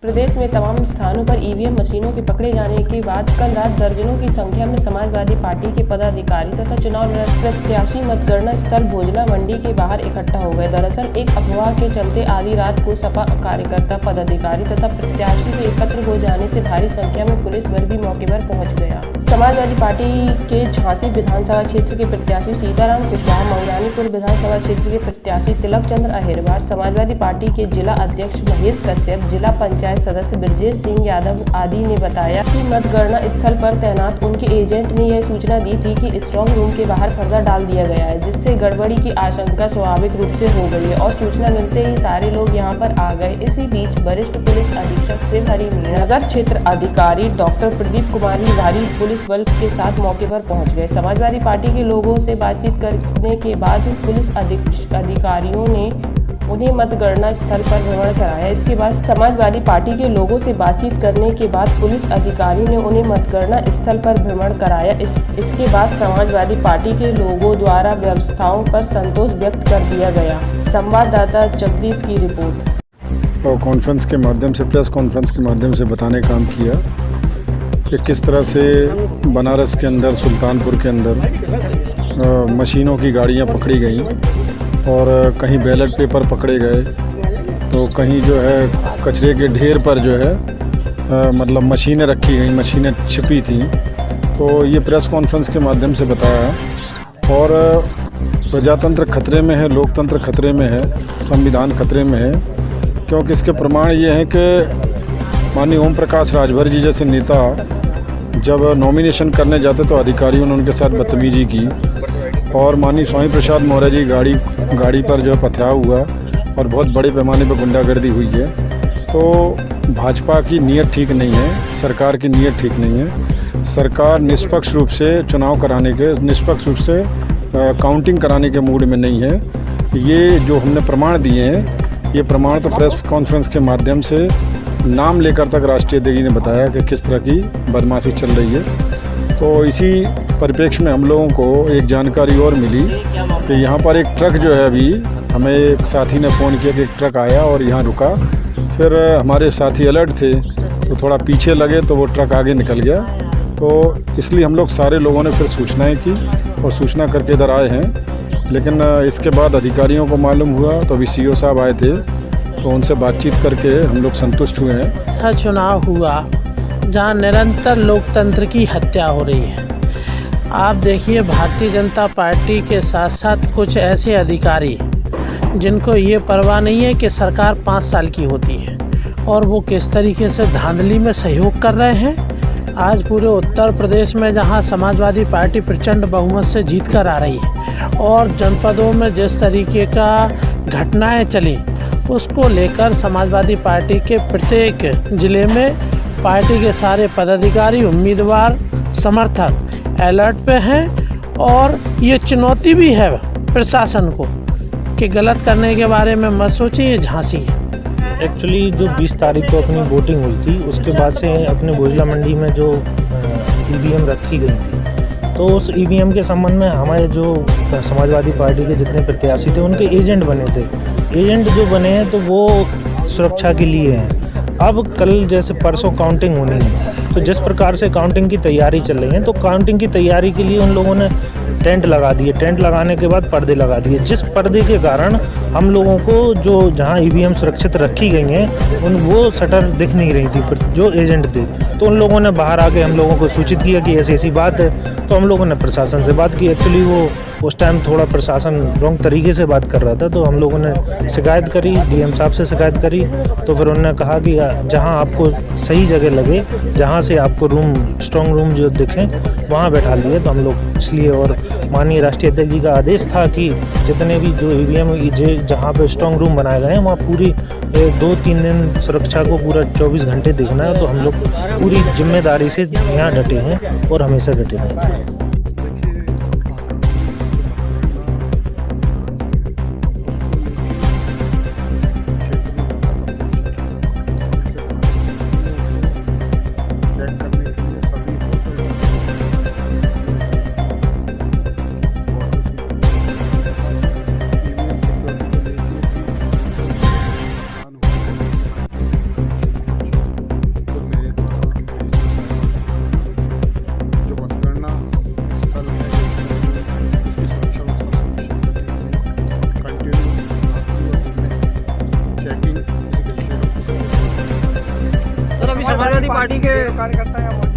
प्रदेश में तमाम स्थानों पर ईवीएम मशीनों के पकड़े जाने के बाद कल रात दर्जनों की संख्या में समाजवादी पार्टी के पदाधिकारी तथा चुनाव प्रत्याशी मतगणना स्थल भोजला मंडी के बाहर इकट्ठा हो गए। दरअसल एक अफवाह के चलते आधी रात को सपा कार्यकर्ता, पदाधिकारी तथा प्रत्याशी के एकत्र हो जाने से भारी संख्या में पुलिस बल भी मौके पर पहुंच गया। समाजवादी पार्टी के झांसी विधानसभा क्षेत्र के प्रत्याशी सीताराम कुशवाहा, मंगरानीपुर विधानसभा क्षेत्र के प्रत्याशी तिलक चंद्र अहिरवार, समाजवादी पार्टी के जिला अध्यक्ष महेश कश्यप, जिला पंचायत सदस्य ब्रजेश सिंह यादव आदि ने बताया कि मतगणना स्थल पर तैनात उनके एजेंट ने यह सूचना दी थी कि स्ट्रांग रूम के बाहर पर्दा डाल दिया गया है, जिससे गड़बड़ी की आशंका स्वाभाविक रूप से हो गई है और सूचना मिलते ही सारे लोग यहां पर आ गए। इसी बीच वरिष्ठ पुलिस अधीक्षक शिव हरि मीणा, नगर क्षेत्र अधिकारी डॉक्टर प्रदीप कुमार भारी पुलिस बल के साथ मौके पर पहुंच गए। समाजवादी पार्टी के लोगों से बातचीत करने के बाद पुलिस अधिकारियों ने उन्हें मतगणना स्थल पर भ्रमण कराया। इसके बाद समाजवादी पार्टी के लोगों से बातचीत करने के बाद पुलिस अधिकारी ने उन्हें मतगणना स्थल पर भ्रमण कराया। इसके बाद समाजवादी पार्टी के लोगों द्वारा व्यवस्थाओं पर संतोष व्यक्त कर दिया गया। संवाददाता जगदीश की रिपोर्ट। और कॉन्फ्रेंस के माध्यम से, प्रेस कॉन्फ्रेंस के माध्यम से बताने का काम किया कि किस तरह से बनारस के अंदर, सुल्तानपुर के अंदर मशीनों की गाड़ियां पकड़ी गईं और कहीं बैलेट पेपर पकड़े गए, तो कहीं जो है कचरे के ढेर पर जो है मतलब मशीनें रखी गई, मशीनें छिपी थीं। तो ये प्रेस कॉन्फ्रेंस के माध्यम से बताया। और प्रजातंत्र खतरे में है, लोकतंत्र खतरे में है, संविधान खतरे में है, क्योंकि इसके प्रमाण ये हैं कि माननीय ओम प्रकाश राजभर जी जैसे नेता जब नॉमिनेशन करने जाते तो अधिकारियों ने उनके साथ बदतमीजी की और माननीय स्वामी प्रसाद मौर्य जी गाड़ी पर जो पथराव हुआ और बहुत बड़े पैमाने पर गुंडागर्दी हुई है। तो भाजपा की नीयत ठीक नहीं है, सरकार की नीयत ठीक नहीं है। सरकार निष्पक्ष रूप से चुनाव कराने के, निष्पक्ष रूप से काउंटिंग कराने के मूड में नहीं है। ये जो हमने प्रमाण दिए हैं, ये प्रमाण तो प्रेस कॉन्फ्रेंस के माध्यम से नाम लेकर तक राष्ट्रीय अध्यक्ष ने बताया कि किस तरह की बदमाशी चल रही है। तो इसी परिप्रेक्ष्य में हम लोगों को एक जानकारी और मिली कि यहाँ पर एक ट्रक जो है, अभी हमें एक साथी ने फ़ोन किया कि एक ट्रक आया और यहाँ रुका। फिर हमारे साथी अलर्ट थे तो थोड़ा पीछे लगे तो वो ट्रक आगे निकल गया। तो इसलिए हम लोग सारे लोगों ने फिर सूचनाएं की और सूचना करके इधर आए हैं। लेकिन इसके बाद अधिकारियों को मालूम हुआ तो अभी CO साहब आए थे, तो उनसे बातचीत करके हम लोग संतुष्ट हुए हैं। अच्छा चुनाव हुआ जहाँ निरंतर लोकतंत्र की हत्या हो रही है। आप देखिए, भारतीय जनता पार्टी के साथ साथ कुछ ऐसे अधिकारी जिनको ये परवाह नहीं है कि सरकार 5 साल की होती है और वो किस तरीके से धांधली में सहयोग कर रहे हैं। आज पूरे उत्तर प्रदेश में जहां समाजवादी पार्टी प्रचंड बहुमत से जीत कर आ रही है और जनपदों में जिस तरीके का घटनाएं चली, उसको लेकर समाजवादी पार्टी के प्रत्येक जिले में पार्टी के सारे पदाधिकारी, उम्मीदवार, समर्थक अलर्ट पे हैं। और ये चुनौती भी है प्रशासन को कि गलत करने के बारे में मत सोचिए, ये झांसी है। एक्चुअली जो 20 तारीख को अपनी वोटिंग हुई थी, उसके बाद से अपने भोजला मंडी में जो EVM रखी गई थी, तो उस EVM के संबंध में हमारे जो समाजवादी पार्टी के जितने प्रत्याशी थे उनके एजेंट बने थे। एजेंट जो बने हैं तो वो सुरक्षा के लिए हैं। अब कल जैसे परसों काउंटिंग होनी है, तो जिस प्रकार से काउंटिंग की तैयारी चल रही है, तो काउंटिंग की तैयारी के लिए उन लोगों ने टेंट लगा दिए। टेंट लगाने के बाद पर्दे लगा दिए, जिस पर्दे के कारण हम लोगों को जो जहां EVM सुरक्षित रखी गई हैं वो शटर दिख नहीं रही थी जो एजेंट थे। तो उन लोगों ने बाहर आके हम लोगों को सूचित किया कि ऐसी ऐसी बात है। तो हम लोगों ने प्रशासन से बात की। एक्चुअली वो उस टाइम थोड़ा प्रशासन रॉन्ग तरीके से बात कर रहा था, तो हम लोगों ने शिकायत करी, DM साहब से शिकायत करी। तो फिर उन्होंने कहा कि जहां आपको सही जगह लगे, जहां से आपको रूम, स्ट्रांग रूम जो दिखे, वहां बैठा लिए। तो हम लोग इसलिए, और माननीय राष्ट्रीय अध्यक्ष जी का आदेश था कि जितने भी जो EVM जहाँ पे स्ट्रांग रूम बनाए गए हैं वहाँ पूरी 2-3 दिन सुरक्षा को पूरा 24 घंटे देखना है। तो हम लोग पूरी जिम्मेदारी से यहाँ डटे हैं और हमेशा डटे हैं। समाजवादी पार्टी के कार्यकर्ता यहाँ